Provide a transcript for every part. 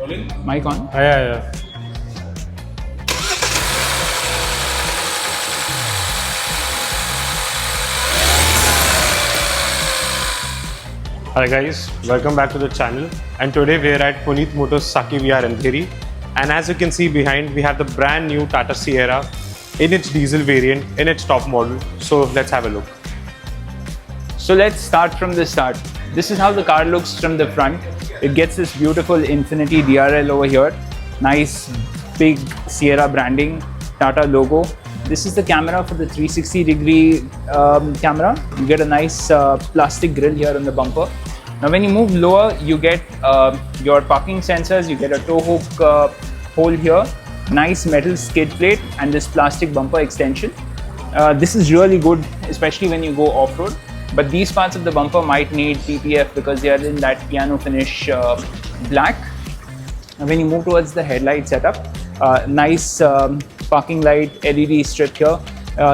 Mic on? Yeah. Hi guys, welcome back to the channel, and today we are at Puneet Motors Saki VR Andheri, and as you can see behind, we have the brand new Tata Sierra in its diesel variant, in its top model. So let's have a look. So let's start from the start. This is how the car looks from the front. It gets this beautiful Infinity DRL over here. Nice big Sierra branding, Tata logo. This is the camera for the 360-degree camera. You get a nice plastic grille here on the bumper. Now when you move lower, you get your parking sensors, you get a tow hook hole here, nice metal skid plate and this plastic bumper extension. This is really good, especially when you go off-road. But these parts of the bumper might need PPF because they are in that piano finish black. Now when you move towards the headlight setup, nice parking light LED strip here.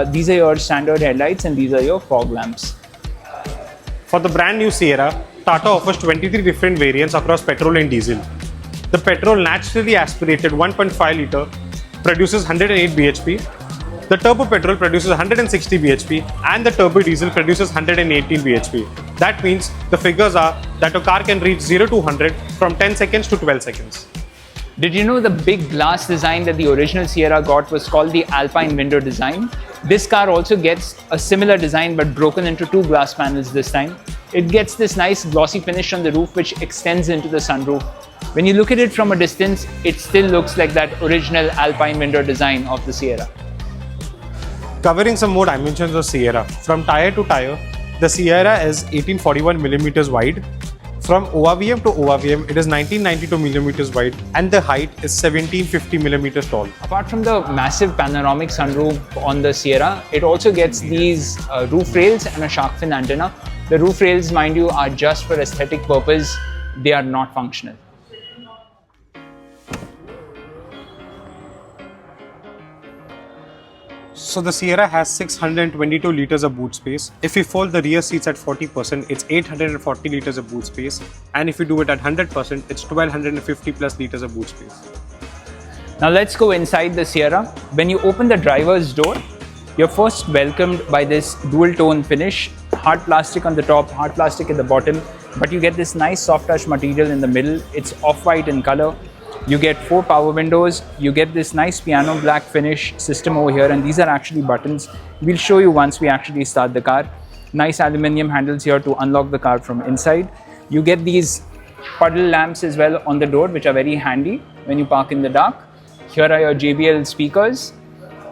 These are your standard headlights and these are your fog lamps. For the brand new Sierra, Tata offers 23 different variants across petrol and diesel. The petrol naturally aspirated 1.5 litre produces 108 bhp. The turbo petrol produces 160 bhp and the turbo diesel produces 118 bhp. That means the figures are that a car can reach 0 to 100 from 10 seconds to 12 seconds. Did you know the big glass design that the original Sierra got was called the Alpine window design? This car also gets a similar design but broken into two glass panels this time. It gets this nice glossy finish on the roof which extends into the sunroof. When you look at it from a distance, it still looks like that original Alpine window design of the Sierra. Covering some more dimensions of Sierra. From tire to tire, the Sierra is 1841 millimeters wide. From ORVM to ORVM, it is 1992 millimeters wide and the height is 1750 millimeters tall. Apart from the massive panoramic sunroof on the Sierra, it also gets these roof rails and a shark fin antenna. The roof rails, mind you, are just for aesthetic purpose. They are not functional. So the Sierra has 622 liters of boot space. If we fold the rear seats at 40%, it's 840 liters of boot space. And if we do it at 100%, it's 1250 plus liters of boot space. Now let's go inside the Sierra. When you open the driver's door, you're first welcomed by this dual tone finish. Hard plastic on the top, hard plastic at the bottom. But you get this nice soft touch material in the middle. It's off-white in color. You get 4 power windows, you get this nice piano black finish system over here, and these are actually buttons. We'll show you once we actually start the car. Nice aluminium handles here to unlock the car from inside. You get these puddle lamps as well on the door, which are very handy when you park in the dark. Here are your JBL speakers.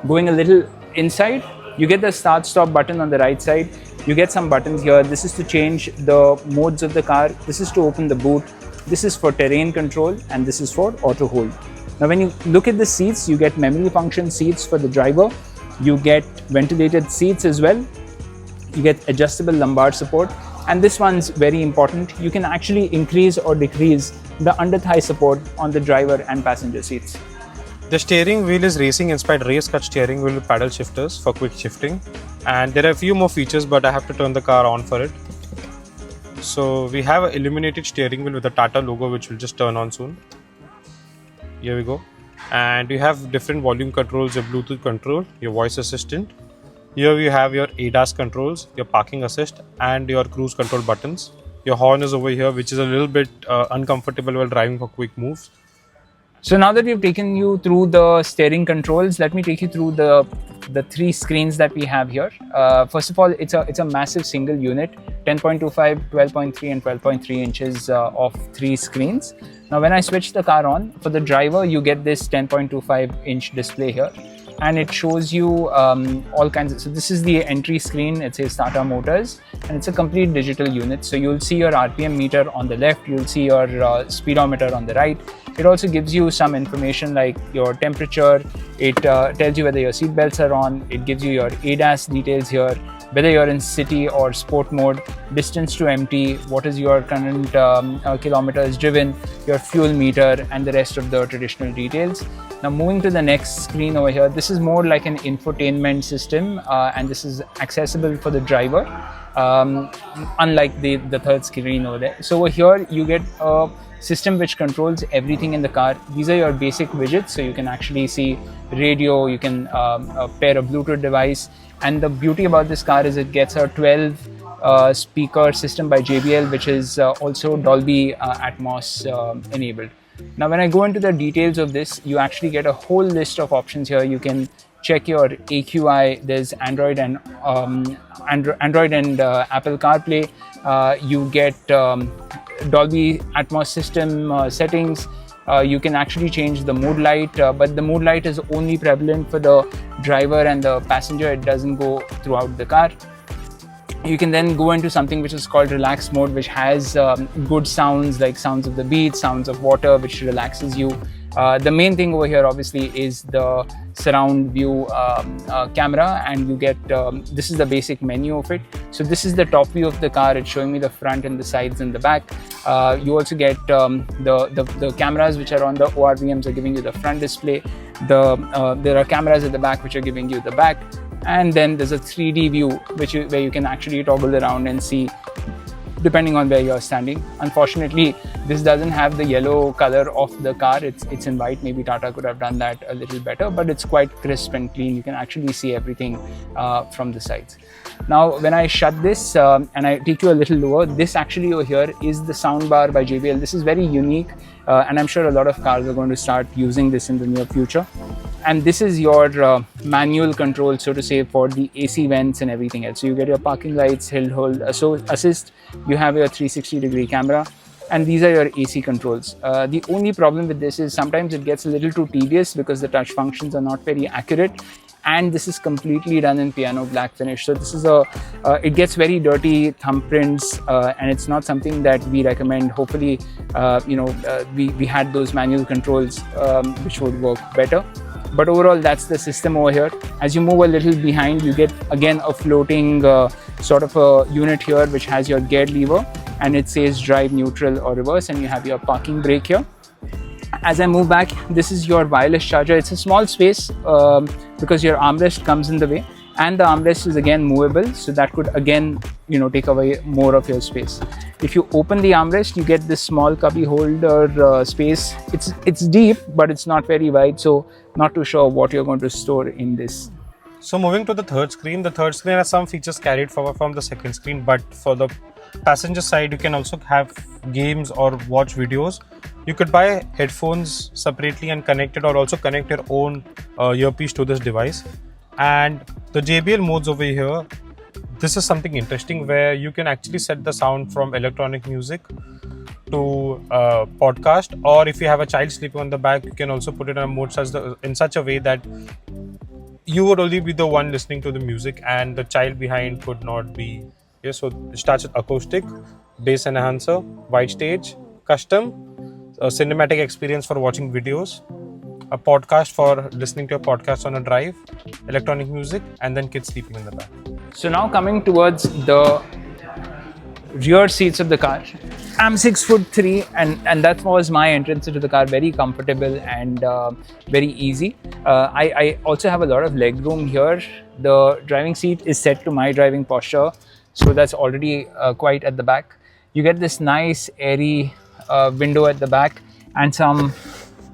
Going a little inside, you get the start stop button on the right side. You get some buttons here. This is to change the modes of the car. This is to open the boot. This is for terrain control and this is for auto hold. Now when you look at the seats, you get memory function seats for the driver. You get ventilated seats as well. You get adjustable lumbar support. And this one's very important. You can actually increase or decrease the under thigh support on the driver and passenger seats. The steering wheel is racing inspired race cut steering wheel with paddle shifters for quick shifting. And there are a few more features, but I have to turn the car on for it. So we have an illuminated steering wheel with a Tata logo which will just turn on soon. Here we go. And you have different volume controls, your Bluetooth control, your voice assistant. Here we have your ADAS controls, your parking assist and your cruise control buttons. Your horn is over here, which is a little bit uncomfortable while driving for quick moves. So now that we've taken you through the steering controls, let me take you through the 3 screens that we have here. First of all, it's a massive single unit, 10.25, 12.3 and 12.3 inches of 3 screens. Now when I switch the car on, for the driver you get this 10.25 inch display here and it shows you all kinds of, so this is the entry screen, it says Tata Motors and it's a complete digital unit. So you'll see your RPM meter on the left, you'll see your speedometer on the right. It also gives you some information like your temperature, it tells you whether your seat belts are on, it gives you your ADAS details here, whether you're in city or sport mode, distance to empty, what is your current kilometers driven, your fuel meter, and the rest of the traditional details. Now moving to the next screen over here, this is more like an infotainment system, and this is accessible for the driver, unlike the third screen over there. So over here you get a system which controls everything in the car. These are your basic widgets, so you can actually see radio, you can pair a Bluetooth device, and the beauty about this car is it gets a 12 speaker system by JBL, which is also Dolby Atmos enabled. Now when I go into the details of this, you actually get a whole list of options here. You can check your AQI, there's Android and Apple CarPlay. You get Dolby Atmos system settings. You can actually change the mood light, but the mood light is only prevalent for the driver and the passenger. It doesn't go throughout the car. You can then go into something which is called relax mode, which has good sounds like sounds of the beach, sounds of water, which relaxes you. The main thing over here obviously is the surround view camera, and you get this is the basic menu of it. So this is the top view of the car. It's showing me the front and the sides and the back. You also get the cameras which are on the ORVMs are giving you the front display. There are cameras at the back which are giving you the back, and then there's a 3D view where you can actually toggle around and see depending on where you're standing. Unfortunately, this doesn't have the yellow color of the car. It's in white. Maybe Tata could have done that a little better, but it's quite crisp and clean. You can actually see everything from the sides. Now, when I shut this and I take you a little lower, this actually over here is the soundbar by JBL. This is very unique, and I'm sure a lot of cars are going to start using this in the near future. And this is your manual control, so to say, for the AC vents and everything else. So you get your parking lights, hill hold, assist, you have your 360-degree camera, and these are your AC controls. The only problem with this is sometimes it gets a little too tedious because the touch functions are not very accurate, and this is completely done in piano black finish. So this is it gets very dirty thumbprints, and it's not something that we recommend. Hopefully, we had those manual controls which would work better. But overall, that's the system over here. As you move a little behind, you get again a floating sort of a unit here which has your gear lever, and it says drive, neutral or reverse, and you have your parking brake here. As I move back, this is your wireless charger. It's a small space because your armrest comes in the way, and the armrest is again movable, so that could again take away more of your space. If you open the armrest, you get this small cubby holder space. It's deep, but it's not very wide, so not too sure what you're going to store in this. So moving to the third screen has some features carried forward from the second screen, but for the passenger side, you can also have games or watch videos. You could buy headphones separately and connect it, or also connect your own earpiece to this device. And the JBL modes over here, this is something interesting where you can actually set the sound from electronic music to podcast, or if you have a child sleeping on the back, you can also put it on a mode in such a way that you would only be the one listening to the music and the child behind could not be. Yeah, so it starts with acoustic, bass enhancer, wide stage, custom, a cinematic experience for watching videos, a podcast for listening to a podcast on a drive, electronic music, and then kids sleeping in the back. So now coming towards the rear seats of the car. I'm 6'3", and that was my entrance into the car. Very comfortable and very easy. I also have a lot of leg room here. The driving seat is set to my driving posture, so that's already quite at the back. You get this nice airy window at the back and some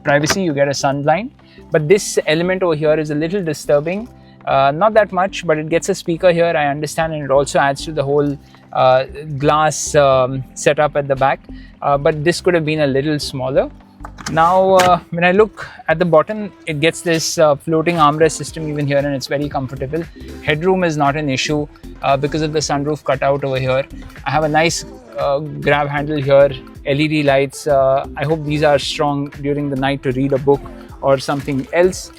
privacy. You get a sun blind, but this element over here is a little disturbing. Not that much, but it gets a speaker here, I understand, and it also adds to the whole glass setup at the back, but this could have been a little smaller. Now when I look at the bottom, it gets this floating armrest system even here, and it's very comfortable. Headroom is not an issue because of the sunroof cutout over here. I have a nice grab handle here, LED lights. I hope these are strong during the night to read a book or something else.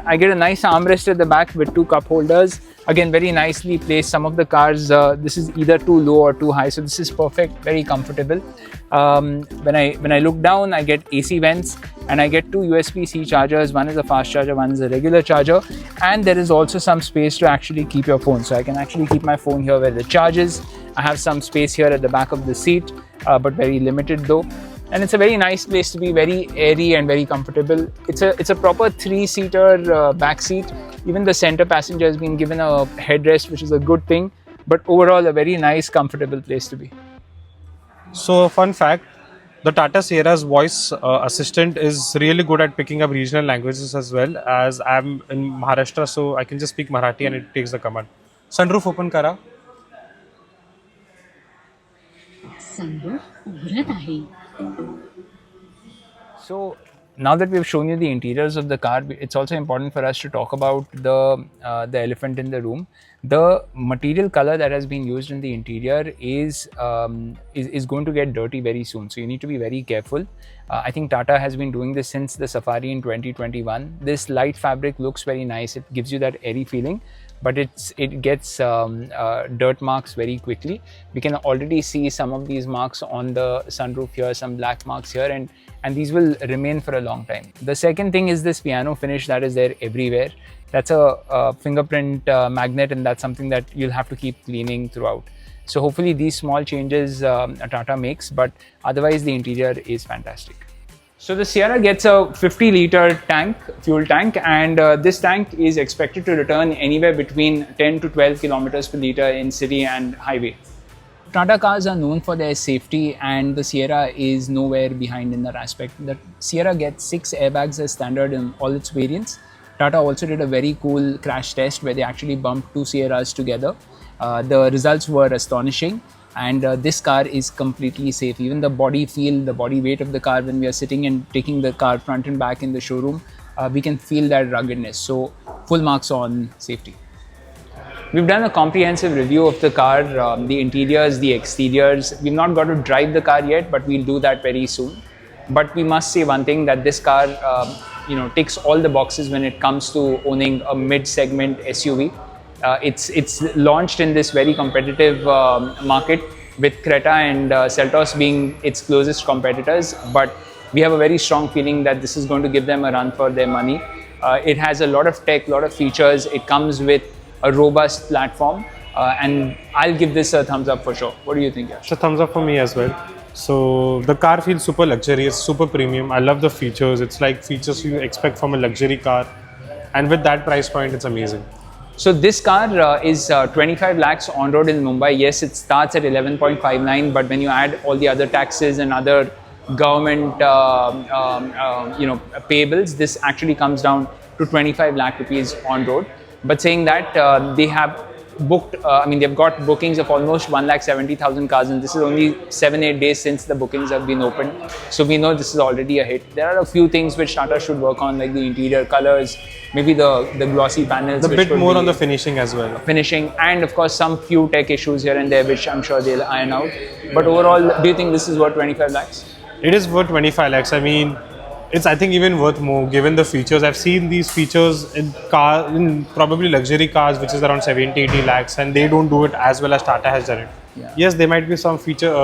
I get a nice armrest at the back with two cup holders. Again, very nicely placed. Some of the cars, this is either too low or too high, so this is perfect, very comfortable. When I look down, I get AC vents, and I get two USB-C chargers. One is a fast charger, one is a regular charger, and there is also some space to actually keep your phone. So I can actually keep my phone here where it charges. I have some space here at the back of the seat, but very limited though. And it's a very nice place to be, very airy and very comfortable. It's a proper 3-seater back seat. Even the center passenger has been given a headrest, which is a good thing. But overall, a very nice, comfortable place to be. So, fun fact, the Tata Sierra's voice assistant is really good at picking up regional languages as well. As I'm in Maharashtra, so I can just speak Marathi and it takes the command. Sunroof open kara. sunroof उघडत आहे. So now that we've shown you the interiors of the car, it's also important for us to talk about the elephant in the room. The material color that has been used in the interior is going to get dirty very soon. So you need to be very careful. I think Tata has been doing this since the Safari in 2021. This light fabric looks very nice. It gives you that airy feeling, but it gets dirt marks very quickly. We can already see some of these marks on the sunroof here, some black marks here, and these will remain for a long time. The second thing is this piano finish that is there everywhere. That's a fingerprint magnet, and that's something that you'll have to keep cleaning throughout. So hopefully these small changes Tata makes, but otherwise the interior is fantastic. So the Sierra gets a 50-liter fuel tank, and this tank is expected to return anywhere between 10 to 12 kilometers per liter in city and highway. Tata cars are known for their safety, and the Sierra is nowhere behind in that aspect. The Sierra gets 6 airbags as standard in all its variants. Tata also did a very cool crash test where they actually bumped 2 Sierras together. The results were astonishing, and this car is completely safe. Even the body feel, the body weight of the car, when we are sitting and taking the car front and back in the showroom, we can feel that ruggedness. So full marks on safety. We've done a comprehensive review of the car, the interiors, the exteriors. We've not got to drive the car yet, but we'll do that very soon. But we must say one thing, that this car ticks all the boxes when it comes to owning a mid-segment SUV. It's launched in this very competitive market, with CRETA and Seltos being its closest competitors, but we have a very strong feeling that this is going to give them a run for their money. It has a lot of tech, a lot of features. It comes with a robust platform, and I'll give this a thumbs up for sure. What do you think, Yash? It's a thumbs up for me as well. So the car feels super luxurious, super premium. I love the features. It's like features you expect from a luxury car, and with that price point, it's amazing. So this car is 25 lakhs on road in Mumbai. Yes, it starts at 11.59, but when you add all the other taxes and other government payables, this actually comes down to 25 lakh rupees on road. But saying that, they have booked, they've got bookings of almost 1,70,000 cars, and this is only 7-8 days since the bookings have been opened. So we know this is already a hit. There are a few things which Tata should work on, like the interior colors, maybe the glossy panels. A bit more on the finishing as well. Finishing, and of course some few tech issues here and there, which I'm sure they'll iron out. But overall, do you think this is worth 25 lakhs? It is worth 25 lakhs. I mean, it's I think even worth more given the features. I've seen these features in probably luxury cars, which is around 70-80 lakhs, and they don't do it as well as Tata has done it. Yeah. Yes, there might be some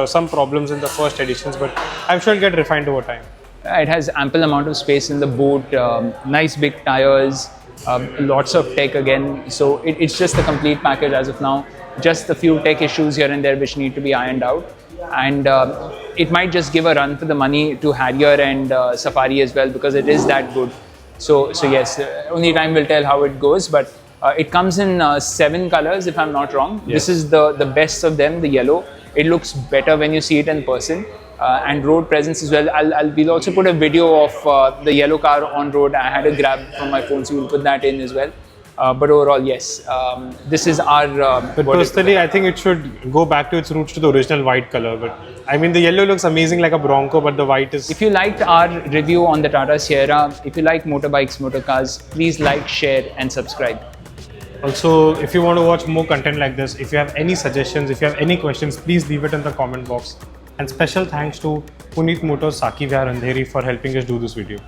some problems in the first editions, but I'm sure it'll get refined over time. It has ample amount of space in the boot, nice big tires, lots of tech again. So it's just a complete package as of now. Just a few tech issues here and there which need to be ironed out. And it might just give a run for the money to Harrier and Safari as well, because it is that good. So yes, only time will tell how it goes, but it comes in 7 colors if I'm not wrong. Yes. This is the best of them, the yellow. It looks better when you see it in person. And road presence as well. We'll also put a video of the yellow car on road. I had a grab from my phone, so we'll put that in as well. But overall, yes, this is our. But personally, I think it should go back to its roots, to the original white color. But I mean, the yellow looks amazing like a Bronco, but the white is. If you liked our review on the Tata Sierra, if you like motorbikes, motorcars, please like, share, and subscribe. Also, if you want to watch more content like this, if you have any suggestions, if you have any questions, please leave it in the comment box. And special thanks to Puneet Motors Saki Vihar Andheri for helping us do this video.